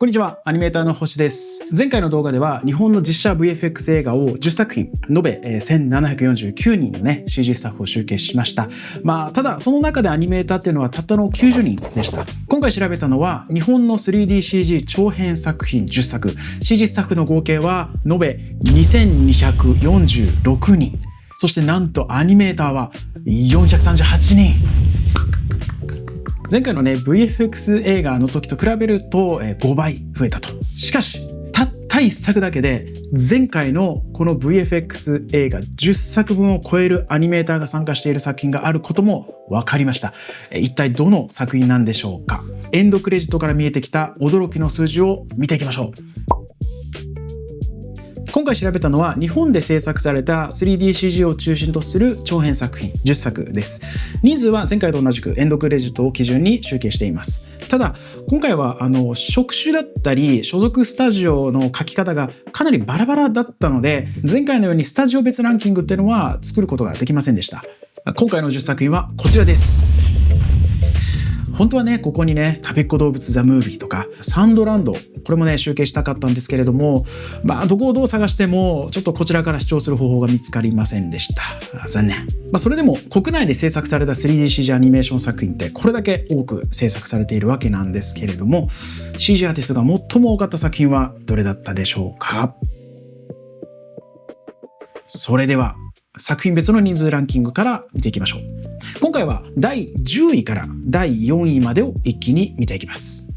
こんにちは、アニメーターの星です。前回の動画では日本の実写 VFX 映画を10作品、延べ1749人のね CG スタッフを集計しました。ただその中でアニメーターっていうのはたったの90人でした。今回調べたのは日本の 3DCG 長編作品10作、CG スタッフの合計は延べ2246人。そしてなんとアニメーターは438人。前回のね VFX 映画の時と比べると5倍増えたと。しかしたった1作だけで前回のこの VFX 映画10作分を超えるアニメーターが参加している作品があることも分かりました。一体どの作品なんでしょうか。エンドクレジットから見えてきた驚きの数字を見ていきましょう。今回調べたのは日本で制作された 3DCG を中心とする長編作品10作です。人数は前回と同じくエンドクレジットを基準に集計しています。ただ今回は職種だったり所属スタジオの書き方がかなりバラバラだったので、前回のようにスタジオ別ランキングっていうのは作ることができませんでした。今回の10作品はこちらです。本当はね、ここにね、たべっ子どうぶつザムービーとか、サンドランド、これもね、集計したかったんですけれども、どこをどう探しても、ちょっとこちらから視聴する方法が見つかりませんでした。残念。それでも、国内で制作された 3DCG アニメーション作品って、これだけ多く制作されているわけなんですけれども、CG アーティストが最も多かった作品はどれだったでしょうか。それでは、作品別の人数ランキングから見ていきましょう。今回は第10位から第4位までを一気に見ていきます。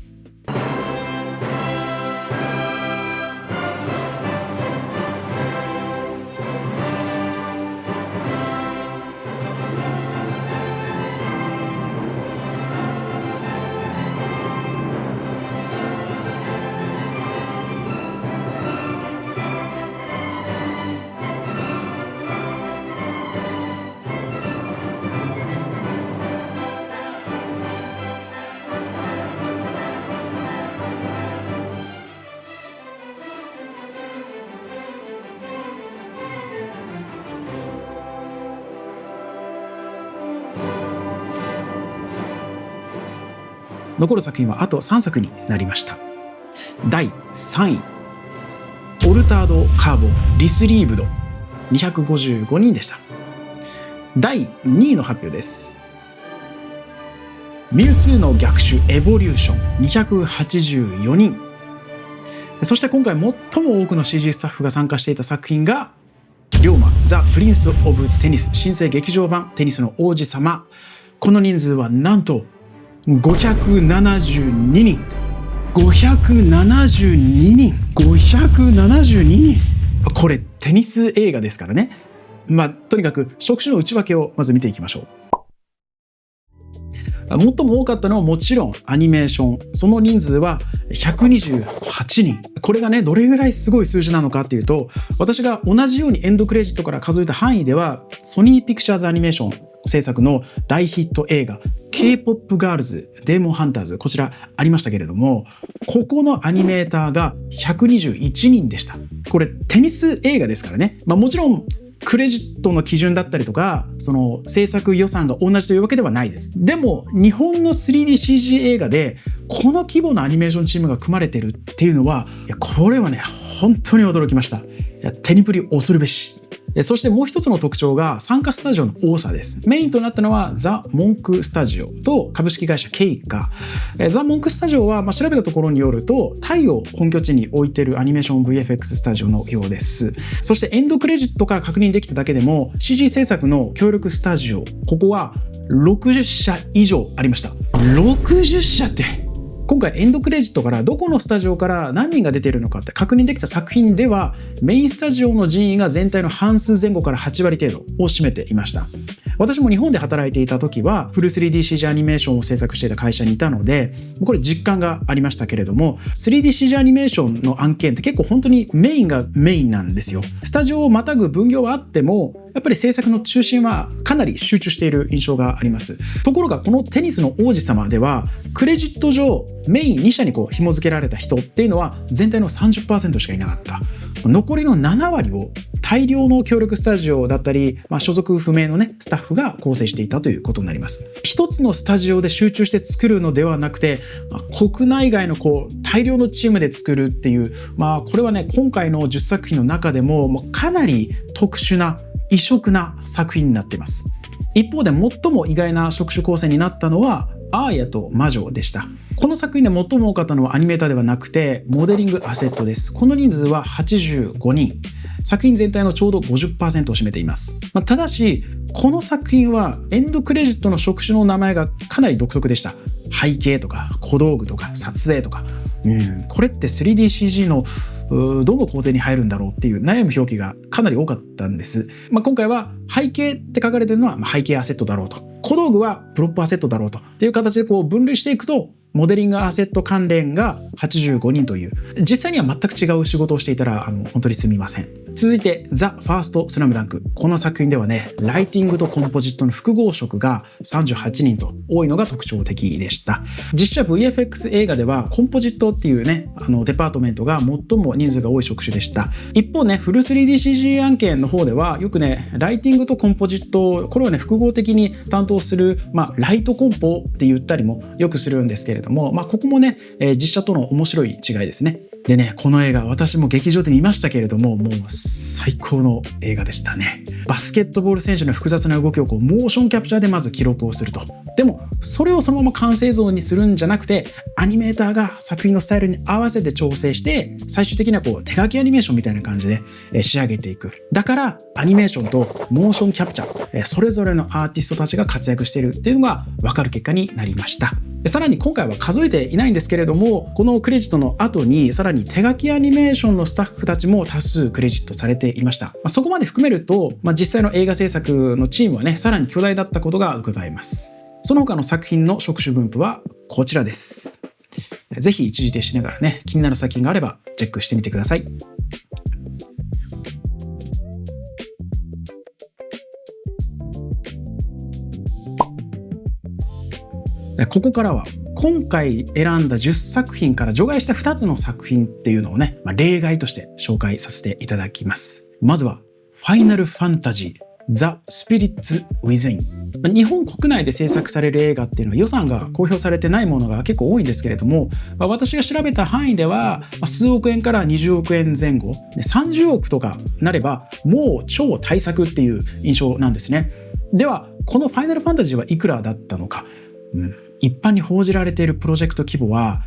残る作品はあと3作になりました。第3位、オルタードカーボリスリーブド255人でした。第2位の発表です。ミュウツーの逆襲エボリューション284人。そして今回最も多くの CG スタッフが参加していた作品が龍馬ザ・プリンス・オブ・テニス新生劇場版テニスの王子様。この人数はなんと572人。これテニス映画ですからね。とにかく職種の内訳をまず見ていきましょう。最も多かったのはもちろんアニメーション。その人数は128人。これがね、どれぐらいすごい数字なのかっていうと、私が同じようにエンドクレジットから数えた範囲では、ソニーピクチャーズアニメーション制作の大ヒット映画 K-POP ガールズデーモンハンターズ、こちらありましたけれども、ここのアニメーターが121人でした。これテニス映画ですからね。もちろんクレジットの基準だったりとか、その制作予算が同じというわけではないです。でも日本の 3DCG 映画でこの規模のアニメーションチームが組まれてるっていうのは、これはね、本当に驚きました。テニプリ恐るべし。そしてもう一つの特徴が参加スタジオの多さです。メインとなったのはザ・モンクスタジオと株式会社ケイカ。ザ・モンクスタジオは調べたところによるとタイを本拠地に置いているアニメーション VFX スタジオのようです。そしてエンドクレジットから確認できただけでも CG 制作の協力スタジオ、ここは60社以上ありました。60社って今回エンドクレジットからどこのスタジオから何人が出ているのかって確認できた作品では、メインスタジオの人員が全体の半数前後から8割程度を占めていました。私も日本で働いていた時はフル 3DCG アニメーションを制作していた会社にいたので、これ実感がありましたけれども、 3DCG アニメーションの案件って結構本当にメインがメインなんですよ。スタジオをまたぐ分業はあってもやっぱり制作の中心はかなり集中している印象があります。ところがこのテニスの王子様ではクレジット上メイン2社に紐付けられた人っていうのは全体の 30% しかいなかった。残りの7割を大量の協力スタジオだったり、所属不明のね、スタッフが構成していたということになります。一つのスタジオで集中して作るのではなくて、国内外の大量のチームで作るっていう、これはね、今回の10作品の中でもかなり特殊な異色な作品になっています。一方で最も意外な職種構成になったのはアーヤと魔女でした。この作品で最も多かったのはアニメーターではなくてモデリングアセットです。この人数は85人。作品全体のちょうど 50% を占めています。ただしこの作品はエンドクレジットの職種の名前がかなり独特でした。背景とか小道具とか撮影とか、これって 3DCG のどの工程に入るんだろうっていう悩む表記がかなり多かったんです。今回は背景って書かれているのは背景アセットだろうと、小道具はプロップアセットだろうとっていう形で分類していくと、モデリングアセット関連が85人という、実際には全く違う仕事をしていたら本当にすみません。続いてザ・ファーストスラムダンク。この作品ではね、ライティングとコンポジットの複合色が38人と多いのが特徴的でした。実写 VFX 映画ではコンポジットっていうね、デパートメントが最も人数が多い職種でした。一方ね、フル 3DCG 案件の方ではよくね、ライティングとコンポジット、これをね複合的に担当する、ライトコンポって言ったりもよくするんですけれども、ここもね、実写との面白い違いですね。でね、この映画私も劇場で見ましたけれども、もう最高の映画でしたね。バスケットボール選手の複雑な動きをモーションキャプチャーでまず記録をすると。でもそれをそのまま完成像にするんじゃなくて、アニメーターが作品のスタイルに合わせて調整して、最終的には手書きアニメーションみたいな感じで仕上げていく。だからアニメーションとモーションキャプチャー、それぞれのアーティストたちが活躍しているっていうのが分かる結果になりました。さらに今回は数えていないんですけれども、このクレジットの後にさらに手書きアニメーションのスタッフたちも多数クレジットされていました。そこまで含めると、実際の映画制作のチームはね、さらに巨大だったことが伺えます。その他の作品の職種分布はこちらです。ぜひ一時停止しながらね、気になる作品があればチェックしてみてください。ここからは今回選んだ10作品から除外した2つの作品っていうのをね、例外として紹介させていただきます。まずはファイナルファンタジーザ・スピリッツ・ウィズイン。日本国内で制作される映画っていうのは予算が公表されてないものが結構多いんですけれども、私が調べた範囲では数億円から20億円前後、30億とかなればもう超大作っていう印象なんですね。ではこのファイナルファンタジーはいくらだったのか。一般に報じられているプロジェクト規模は、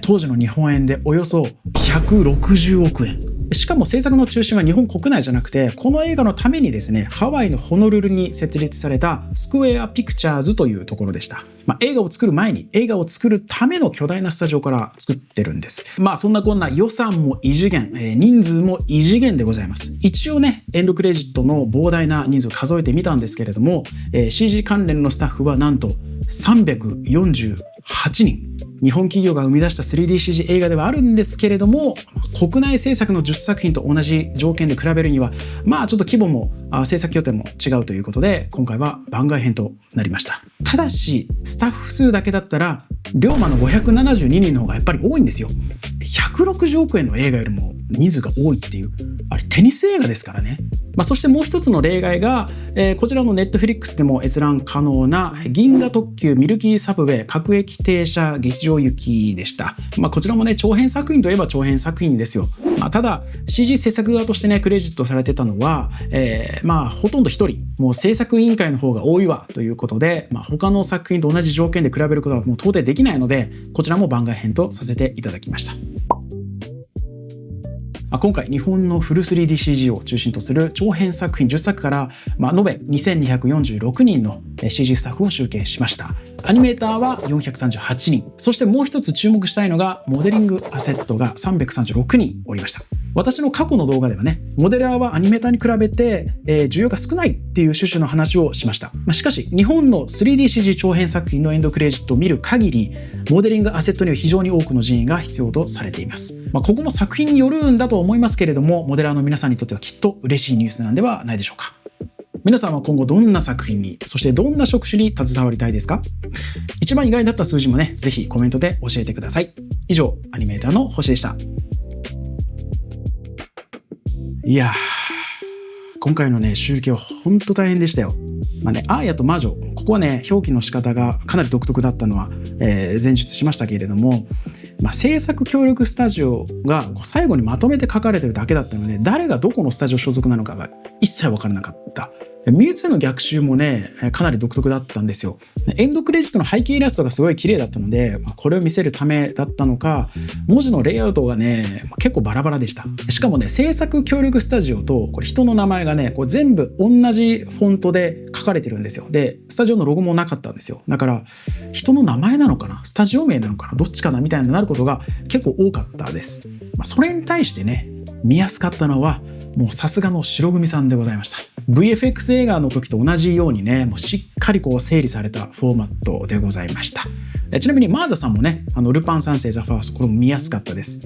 当時の日本円でおよそ160億円。しかも制作の中心は日本国内じゃなくて、この映画のためにですね、ハワイのホノルルに設立されたスクエアピクチャーズというところでした。映画を作る前に映画を作るための巨大なスタジオから作ってるんです。そんなこんな予算も異次元、人数も異次元でございます。一応ね、エンドクレジットの膨大な人数を数えてみたんですけれども、CG 関連のスタッフはなんと348人。日本企業が生み出した 3DCG 映画ではあるんですけれども、国内制作の10作品と同じ条件で比べるにはちょっと規模も制作拠点も違うということで、今回は番外編となりました。ただしスタッフ数だけだったら龍馬の572人の方がやっぱり多いんですよ。160億円の映画よりも人数が多いっていう、あれテニス映画ですからね。そしてもう一つの例外が、こちらのネットフリックスでも閲覧可能な銀河特急ミルキーサブウェイ各駅停車劇場行きでした。こちらもね、長編作品といえば長編作品ですよ。ただ CG 制作側としてねクレジットされてたのは、ほとんど一人、もう制作委員会の方が多いわということで、他の作品と同じ条件で比べることはもう到底できないので、こちらも番外編とさせていただきました。今回日本のフル 3DCG を中心とする長編作品10作から、延べ2246人の CG スタッフを集計しました。アニメーターは438人。そしてもう一つ注目したいのがモデリングアセットが336人おりました。私の過去の動画ではね、モデラーはアニメーターに比べて、需要が少ないっていう趣旨の話をしました。しかし日本の 3DCG 長編作品のエンドクレジットを見る限り、モデリングアセットには非常に多くの人員が必要とされています。ここも作品によるんだと思いますけれども、モデラーの皆さんにとってはきっと嬉しいニュースなんではないでしょうか。皆さんは今後どんな作品に、そしてどんな職種に携わりたいですか？一番意外だった数字もね、ぜひコメントで教えてください。以上、アニメーターの星でした。いやー、今回のね、集計は本当大変でしたよ。アーヤと魔女、ここはね、表記の仕方がかなり独特だったのは、前述しましたけれども、制作協力スタジオが最後にまとめて書かれてるだけだったので、誰がどこのスタジオ所属なのかが一切分からなかった。ミュウツーの逆襲もね、かなり独特だったんですよ。エンドクレジットの背景イラストがすごい綺麗だったので、これを見せるためだったのか、文字のレイアウトがね、結構バラバラでした。しかもね、制作協力スタジオとこれ人の名前がね、全部同じフォントで書かれてるんですよ。で、スタジオのロゴもなかったんですよ。だから、人の名前なのかな、スタジオ名なのかな、どっちかなみたいになることが結構多かったです。それに対してね、見やすかったのは、もうさすがの白組さんでございました。VFX 映画の時と同じようにね、もうしっかり整理されたフォーマットでございました。ちなみにマーザさんもね、ルパン三世ザ・ファースト、これも見やすかったです。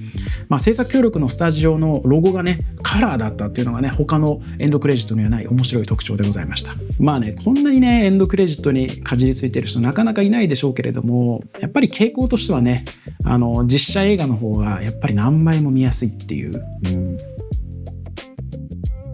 制作協力のスタジオのロゴがね、カラーだったっていうのがね、他のエンドクレジットにはない面白い特徴でございました。こんなにね、エンドクレジットにかじりついてる人なかなかいないでしょうけれども、やっぱり傾向としてはね、実写映画の方がやっぱり何倍も見やすいっていう。